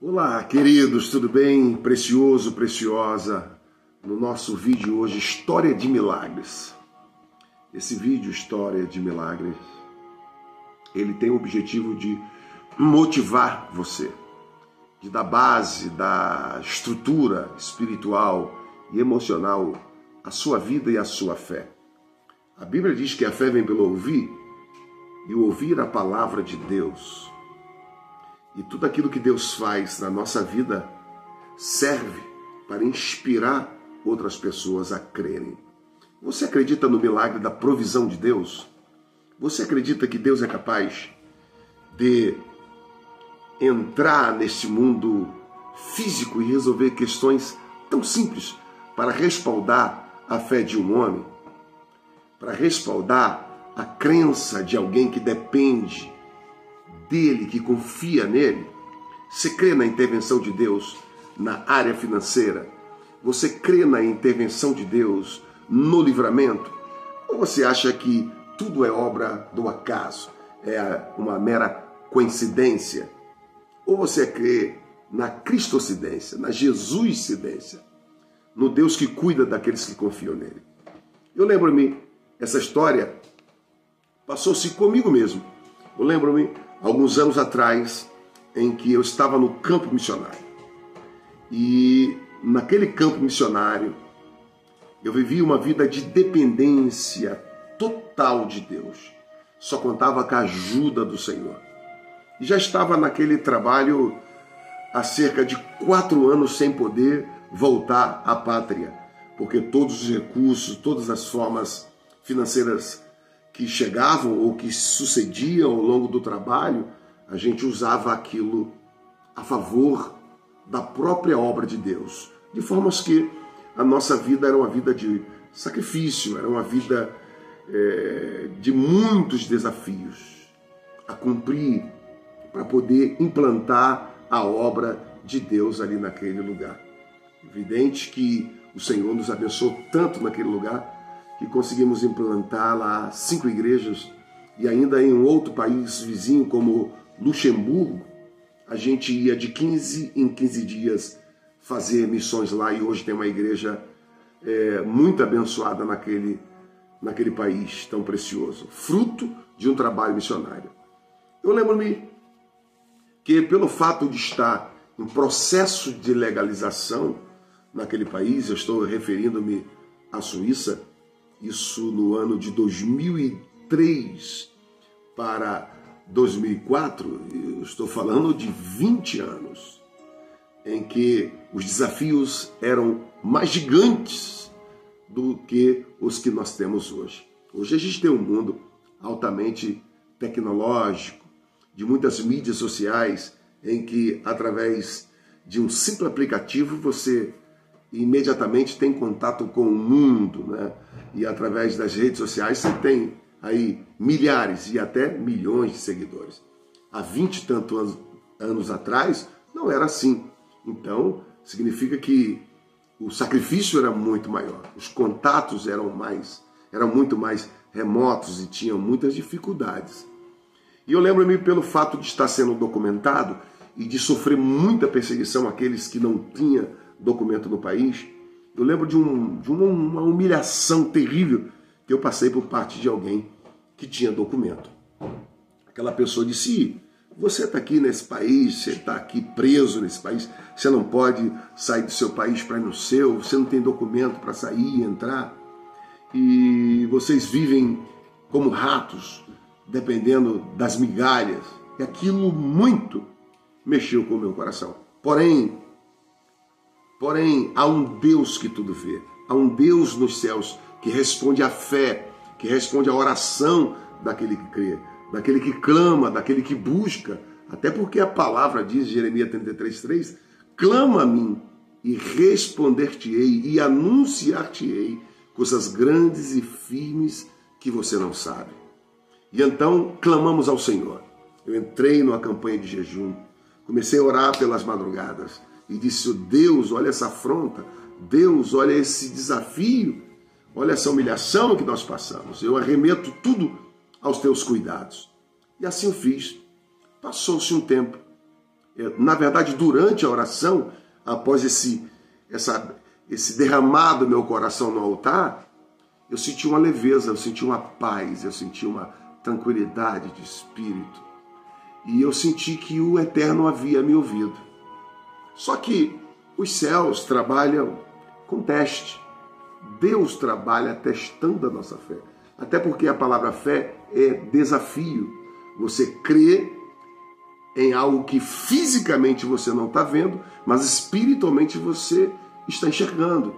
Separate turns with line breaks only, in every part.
Olá, queridos, tudo bem? Precioso, preciosa. No nosso vídeo hoje, História de Milagres. Esse vídeo, História de Milagres, ele tem o objetivo de motivar você, de dar base, da estrutura espiritual e emocional à sua vida e à sua fé. A Bíblia diz que a fé vem pelo ouvir, e o ouvir a palavra de Deus. E tudo aquilo que Deus faz na nossa vida serve para inspirar outras pessoas a crerem. Você acredita no milagre da provisão de Deus? Você acredita que Deus é capaz de entrar neste mundo físico e resolver questões tão simples para respaldar a fé de um homem? Para respaldar a crença de alguém que depende dele, que confia nele? Você crê na intervenção de Deus na área financeira? Você crê na intervenção de Deus no livramento? Ou você acha que tudo é obra do acaso? É uma mera coincidência? Ou você crê na cristocidência, na jesuscidência, no Deus que cuida daqueles que confiam nele? Eu lembro-me, essa história passou-se comigo mesmo. Eu lembro-me, alguns anos atrás, em que eu estava no campo missionário. E naquele campo missionário, eu vivi uma vida de dependência total de Deus. Só contava com a ajuda do Senhor. E já estava naquele trabalho há cerca de 4 anos sem poder voltar à pátria, porque todos os recursos, todas as formas financeiras que chegavam ou que sucediam ao longo do trabalho, a gente usava aquilo a favor da própria obra de Deus. De formas que a nossa vida era uma vida de sacrifício, era uma vida de muitos desafios a cumprir para poder implantar a obra de Deus ali naquele lugar. Evidente que o Senhor nos abençoou tanto naquele lugar que conseguimos implantar lá 5 igrejas, e ainda em um outro país vizinho como Luxemburgo, a gente ia de 15 em 15 dias fazer missões lá, e hoje tem uma igreja muito abençoada naquele país tão precioso, fruto de um trabalho missionário. Eu lembro-me que pelo fato de estar em processo de legalização naquele país, eu estou referindo-me à Suíça, isso no ano de 2003 para 2004, eu estou falando de 20 anos, em que os desafios eram mais gigantes do que os que nós temos hoje. Hoje a gente tem um mundo altamente tecnológico, de muitas mídias sociais, em que através de um simples aplicativo você imediatamente tem contato com o mundo, né? E através das redes sociais você tem aí milhares e até milhões de seguidores. Há 20 e tantos anos atrás não era assim. Então significa que o sacrifício era muito maior, os contatos eram muito mais remotos e tinham muitas dificuldades. E eu lembro-me, pelo fato de estar sendo documentado e de sofrer muita perseguição àqueles que não tinham documento no país, eu lembro de uma humilhação terrível que eu passei por parte de alguém que tinha documento. Aquela pessoa disse: você está aqui nesse país, você está aqui preso nesse país, você não pode sair do seu país para ir no seu, você não tem documento para sair e entrar, e vocês vivem como ratos, dependendo das migalhas. E aquilo muito mexeu com o meu coração. Porém, há um Deus que tudo vê. Há um Deus nos céus que responde à fé, que responde à oração daquele que crê, daquele que clama, daquele que busca. Até porque a palavra diz, Jeremias 33:3, clama a mim e responder-te-ei e anunciar-te-ei coisas grandes e firmes que você não sabe. E então clamamos ao Senhor. Eu entrei numa campanha de jejum, comecei a orar pelas madrugadas, e disse: oh, Deus, olha essa afronta, Deus, olha esse desafio, olha essa humilhação que nós passamos, eu arremeto tudo aos teus cuidados. E assim eu fiz. Passou-se um tempo, Na verdade, durante a oração, após esse derramado meu coração no altar, eu senti uma leveza, eu senti uma paz, eu senti uma tranquilidade de espírito. E eu senti que o Eterno havia me ouvido. Só que os céus trabalham com teste. Deus trabalha testando a nossa fé. Até porque a palavra fé é desafio. Você crê em algo que fisicamente você não está vendo, mas espiritualmente você está enxergando.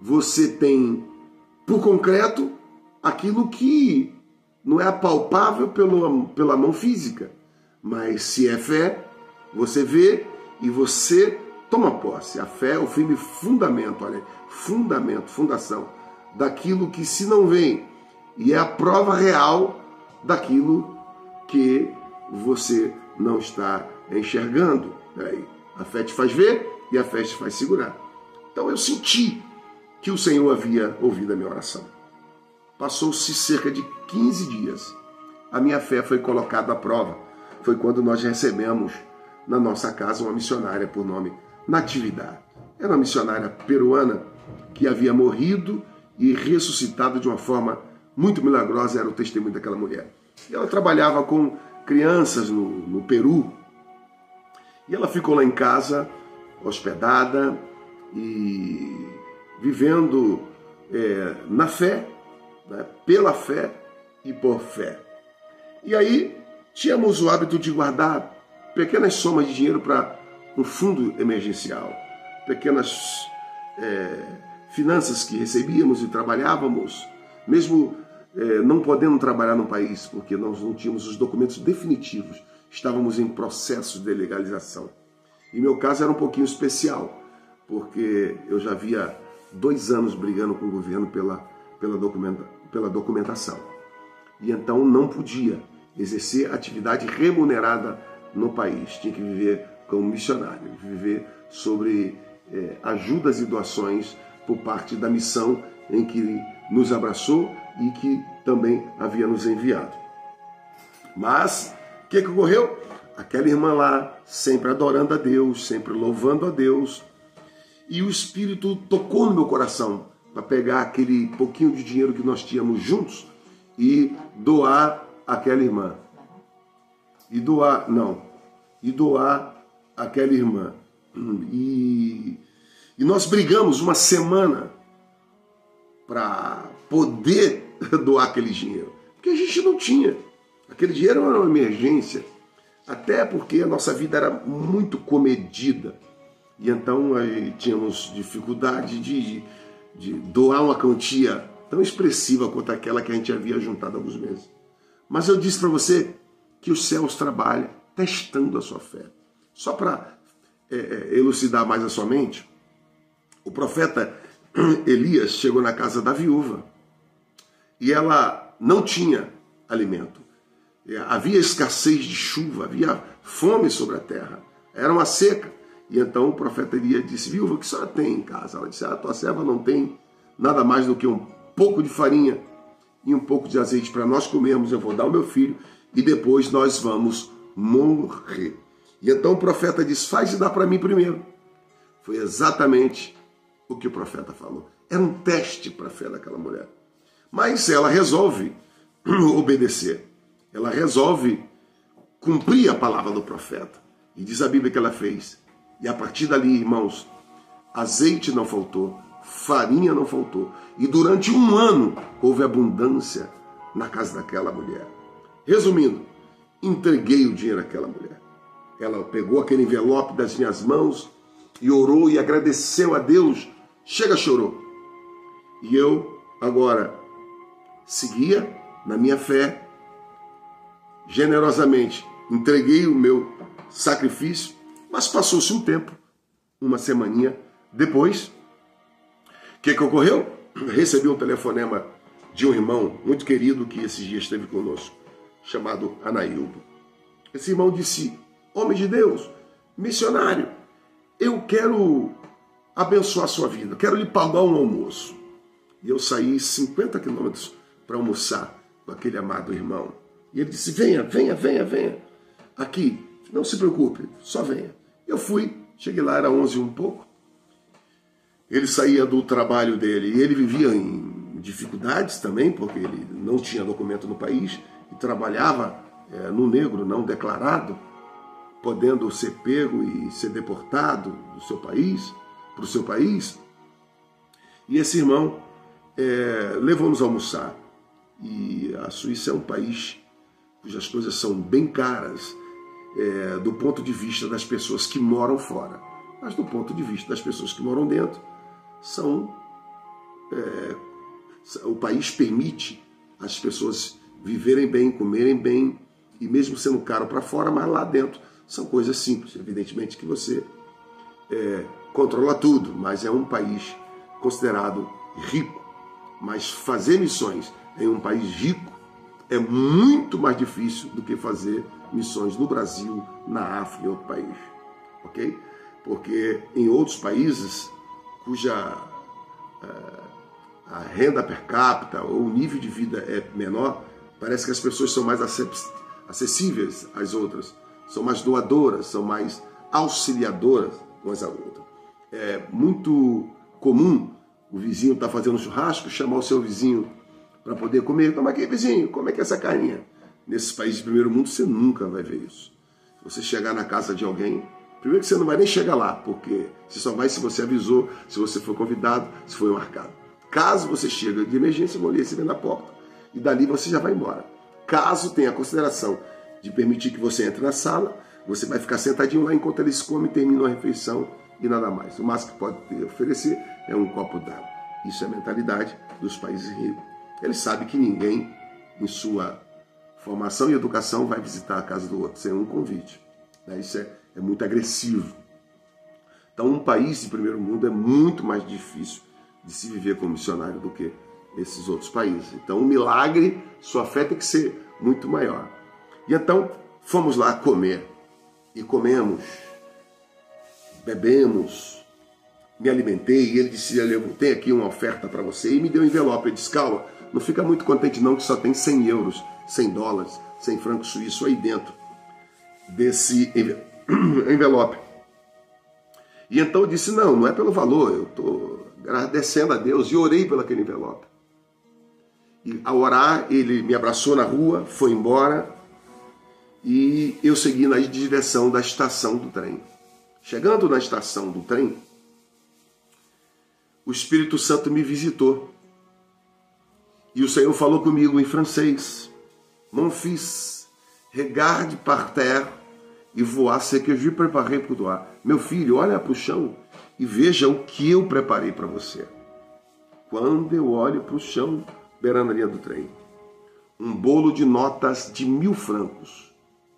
Você tem, por concreto, aquilo que não é apalpável pela mão física. Mas se é fé, você vê e você toma posse. A fé é o firme fundamento, olha, fundação daquilo que se não vem. E é a prova real daquilo que você não está enxergando. Peraí, a fé te faz ver e a fé te faz segurar. Então eu senti que o Senhor havia ouvido a minha oração. Passou-se cerca de 15 dias. A minha fé foi colocada à prova. Foi quando nós recebemos na nossa casa uma missionária por nome Natividade. Era uma missionária peruana que havia morrido e ressuscitado de uma forma muito milagrosa, era o testemunho daquela mulher. E ela trabalhava com crianças no Peru. E ela ficou lá em casa, hospedada e vivendo na fé, né, pela fé e por fé. E aí tínhamos o hábito de guardar pequenas somas de dinheiro para um fundo emergencial, pequenas finanças que recebíamos e trabalhávamos, mesmo não podendo trabalhar no país, porque nós não tínhamos os documentos definitivos, estávamos em processo de legalização. E meu caso era um pouquinho especial, porque eu já havia 2 anos brigando com o governo pela documentação. E então não podia exercer atividade remunerada no país. Tinha que viver como missionário, viver sobre ajudas e doações por parte da missão em que nos abraçou e que também havia nos enviado. Mas, o que ocorreu? Aquela irmã lá, sempre adorando a Deus, sempre louvando a Deus, e o Espírito tocou no meu coração para pegar aquele pouquinho de dinheiro que nós tínhamos juntos e doar àquela irmã. E doar àquela irmã. E nós brigamos uma semana para poder doar aquele dinheiro, porque a gente não tinha. Aquele dinheiro era uma emergência, até porque a nossa vida era muito comedida. E então aí tínhamos dificuldade de doar uma quantia tão expressiva quanto aquela que a gente havia juntado há alguns meses. Mas eu disse para você que os céus trabalham testando a sua fé. Só para elucidar mais a sua mente, o profeta Elias chegou na casa da viúva e ela não tinha alimento. Havia escassez de chuva, havia fome sobre a terra, era uma seca. E então o profeta Elias disse: viúva, o que a senhora tem em casa? Ela disse: a tua serva não tem nada mais do que um pouco de farinha e um pouco de azeite para nós comermos. Eu vou dar ao meu filho e depois nós vamos morrer. E então o profeta disse: faz e dá para mim primeiro. Foi exatamente o que o profeta falou. Era um teste para a fé daquela mulher. Mas ela resolve obedecer. Ela resolve cumprir a palavra do profeta. E diz a Bíblia que ela fez. E a partir dali, irmãos, azeite não faltou, farinha não faltou. E durante 1 ano houve abundância na casa daquela mulher. Resumindo, entreguei o dinheiro àquela mulher. Ela pegou aquele envelope das minhas mãos e orou e agradeceu a Deus. Chega, chorou. E eu agora seguia na minha fé, generosamente entreguei o meu sacrifício, mas passou-se um tempo, uma semaninha depois, o que ocorreu? Recebi um telefonema de um irmão muito querido que esses dias esteve conosco, chamado Anaildo. Esse irmão disse: homem de Deus, missionário, eu quero abençoar a sua vida, quero lhe pagar um almoço. E eu saí 50 quilômetros para almoçar com aquele amado irmão. E ele disse: venha. Aqui, Não se preocupe, só venha. Eu fui, cheguei lá, era 11 e um pouco. Ele saía do trabalho dele e ele vivia em dificuldades também, porque ele não tinha documento no país e trabalhava no negro não declarado, podendo ser pego e ser deportado do seu país, para o seu país. E esse irmão levou-nos a almoçar. E a Suíça é um país cujas coisas são bem caras do ponto de vista das pessoas que moram fora. Mas do ponto de vista das pessoas que moram dentro, o país permite as pessoas viverem bem, comerem bem, e mesmo sendo caro para fora, mas lá dentro são coisas simples. Evidentemente que você controla tudo, mas é um país considerado rico. Mas fazer missões em um país rico é muito mais difícil do que fazer missões no Brasil, na África, em outro país. Ok? Porque em outros países cuja a renda per capita ou o nível de vida é menor, parece que as pessoas são mais acessíveis às outras, são mais doadoras, são mais auxiliadoras umas às outras. É muito comum o vizinho estar fazendo churrasco, chamar o seu vizinho para poder comer. Toma aqui, vizinho, como é que é essa carninha? Nesses países de primeiro mundo você nunca vai ver isso. Se você chegar na casa de alguém, primeiro que você não vai nem chegar lá, porque você só vai se você avisou, se você for convidado, se foi marcado. Caso você chegue de emergência, vão lhe receber na porta e dali você já vai embora. Caso tenha a consideração de permitir que você entre na sala, você vai ficar sentadinho lá enquanto eles comem e terminam a refeição e nada mais. O máximo que pode oferecer é um copo d'água. Isso é a mentalidade dos países ricos. Eles sabem que ninguém, em sua formação e educação, vai visitar a casa do outro sem um convite. Isso é muito agressivo. Então, um país de primeiro mundo é muito mais difícil de se viver como missionário do que esses outros países. Então, o milagre, sua fé tem que ser muito maior. E então, fomos lá comer. E comemos, bebemos, me alimentei. E ele disse, eu tenho aqui uma oferta para você. E me deu um envelope. Eu disse, calma, não fica muito contente não, que só tem 100 euros, 100 dólares, 100 francos suíços aí dentro desse envelope. E então eu disse, não é pelo valor, eu estou agradecendo a Deus e orei pelo aquele envelope. E ao orar, ele me abraçou na rua, foi embora e eu segui na direção da estação do trem. Chegando na estação do trem, o Espírito Santo me visitou e o Senhor falou comigo em francês. Mon fils, regarde par terre e voar ce que je préparé pour toi. Meu filho, olha para o chão e veja o que eu preparei para você. Quando eu olho para o chão, beirando a linha do trem, um bolo de notas de 1.000 francos,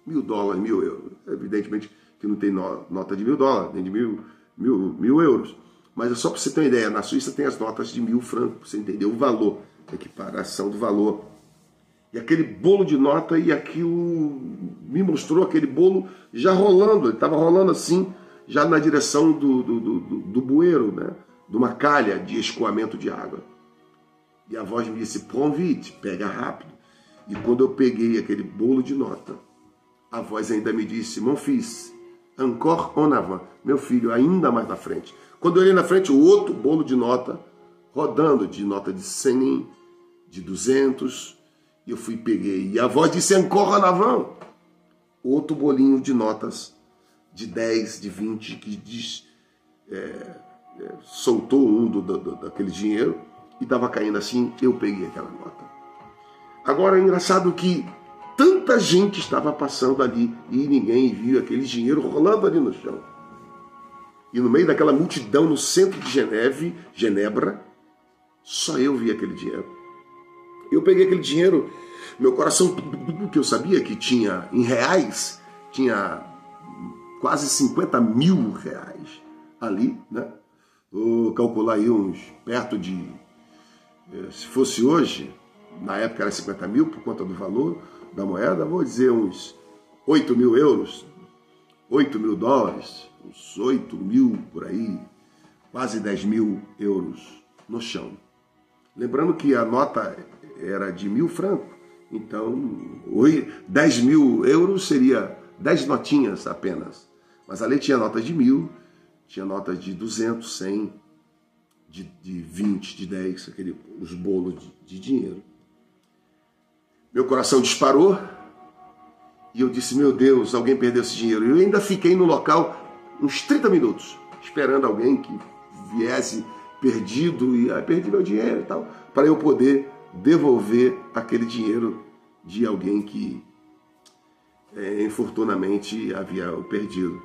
1.000 dólares, 1.000 euros. Evidentemente que não tem nota de 1.000 dólares, nem de 1.000 euros. Mas é só para você ter uma ideia, na Suíça tem as notas de 1.000 francos, para você entender o valor, a equiparação do valor. E aquele bolo de nota, e aquilo me mostrou aquele bolo já rolando, ele estava rolando assim, já na direção do bueiro, né? De uma calha de escoamento de água. E a voz me disse, prends vite, pega rápido. E quando eu peguei aquele bolo de nota, a voz ainda me disse, mon fils, encore en avant, meu filho, ainda mais na frente. Quando eu olhei na frente, o outro bolo de nota, rodando, de nota de 100, de 200, e eu fui e peguei. E a voz disse, encore en avant, outro bolinho de notas, de 10, de 20, que soltou daquele dinheiro, e estava caindo assim, eu peguei aquela nota. Agora é engraçado que tanta gente estava passando ali e ninguém viu aquele dinheiro rolando ali no chão. E no meio daquela multidão no centro de Genebra, só eu vi aquele dinheiro. Eu peguei aquele dinheiro, meu coração, que eu sabia que tinha em reais, tinha quase 50 mil reais ali, né? Vou calcular aí uns perto de, se fosse hoje, na época era 50 mil por conta do valor da moeda, vou dizer uns 8 mil euros, 8 mil dólares, uns 8 mil por aí, quase 10 mil euros no chão. Lembrando que a nota era de 1.000 francos, então 10 mil euros seria 10 notinhas apenas. Mas ali tinha notas de 1.000, tinha notas de 200, 100, de 20, de 10, os bolos de dinheiro. Meu coração disparou e eu disse, meu Deus, alguém perdeu esse dinheiro. Eu ainda fiquei no local uns 30 minutos, esperando alguém que viesse perdido, e perdi meu dinheiro e tal, para eu poder devolver aquele dinheiro de alguém que infortunadamente havia o perdido.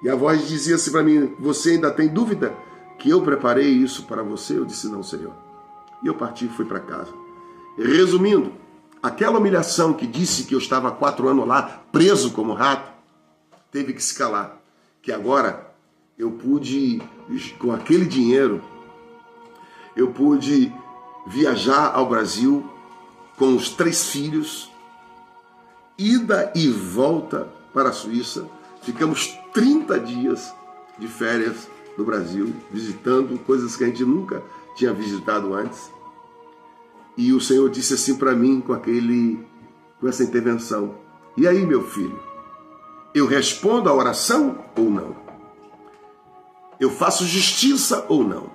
E a voz dizia assim para mim, você ainda tem dúvida que eu preparei isso para você? Eu disse, não, Senhor. E eu parti e fui para casa. Resumindo, aquela humilhação que disse que eu estava há 4 anos lá, preso como rato, teve que se calar. Que agora eu pude, com aquele dinheiro, eu pude viajar ao Brasil com os 3 filhos, ida e volta para a Suíça. Ficamos 30 dias de férias no Brasil, visitando coisas que a gente nunca tinha visitado antes. E o Senhor disse assim para mim com essa intervenção, e aí, meu filho, eu respondo a oração ou não? Eu faço justiça ou não?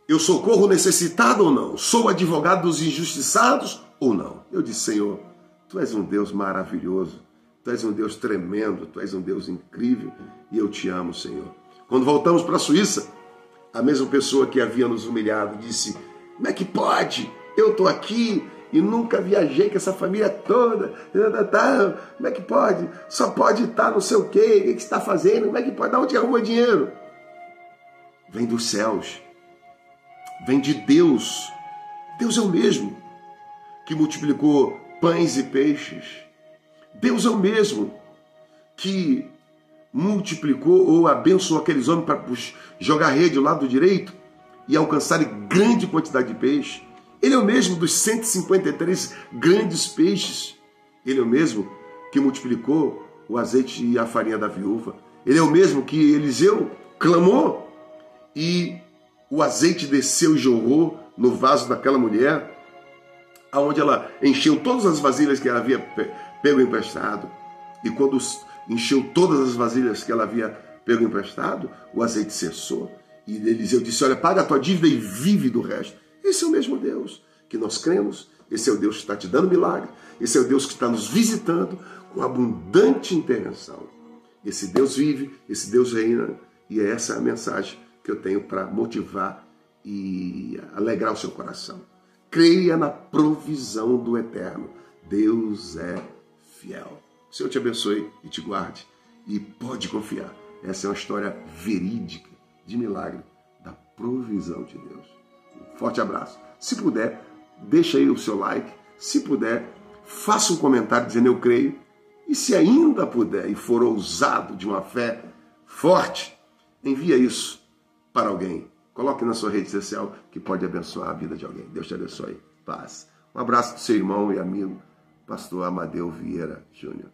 Eu socorro o necessitado ou não? Sou advogado dos injustiçados ou não? Eu disse, Senhor, Tu és um Deus maravilhoso, Tu és um Deus tremendo, Tu és um Deus incrível e eu Te amo, Senhor. Quando voltamos para a Suíça, a mesma pessoa que havia nos humilhado disse, como é que pode? Eu estou aqui e nunca viajei com essa família toda. Como é que pode? Só pode estar não sei o quê. O que você está fazendo? Como é que pode? De onde arruma dinheiro? Vem dos céus. Vem de Deus. Deus é o mesmo que multiplicou pães e peixes. Deus é o mesmo que multiplicou ou abençoou aqueles homens para jogar rede do lado direito e alcançarem grande quantidade de peixe. Ele é o mesmo dos 153 grandes peixes. Ele é o mesmo que multiplicou o azeite e a farinha da viúva. Ele é o mesmo que Eliseu clamou e o azeite desceu e jorrou no vaso daquela mulher, aonde ela encheu todas as vasilhas que ela havia pego emprestado. E quando encheu todas as vasilhas que ela havia pego emprestado, o azeite cessou. E Eliseu disse, olha, paga a tua dívida e vive do resto. Esse é o mesmo Deus que nós cremos, esse é o Deus que está te dando milagre, esse é o Deus que está nos visitando com abundante intervenção. Esse Deus vive, esse Deus reina, e essa é a mensagem que eu tenho para motivar e alegrar o seu coração. Creia na provisão do Eterno. Deus é fiel. O Senhor te abençoe e te guarde, e pode confiar. Essa é uma história verídica de milagre da provisão de Deus. Um forte abraço. Se puder, deixa aí o seu like. Se puder, faça um comentário dizendo eu creio. E se ainda puder e for ousado de uma fé forte, envia isso para alguém. Coloque na sua rede social que pode abençoar a vida de alguém. Deus te abençoe. Paz. Um abraço do seu irmão e amigo, pastor Amadeu Vieira Júnior.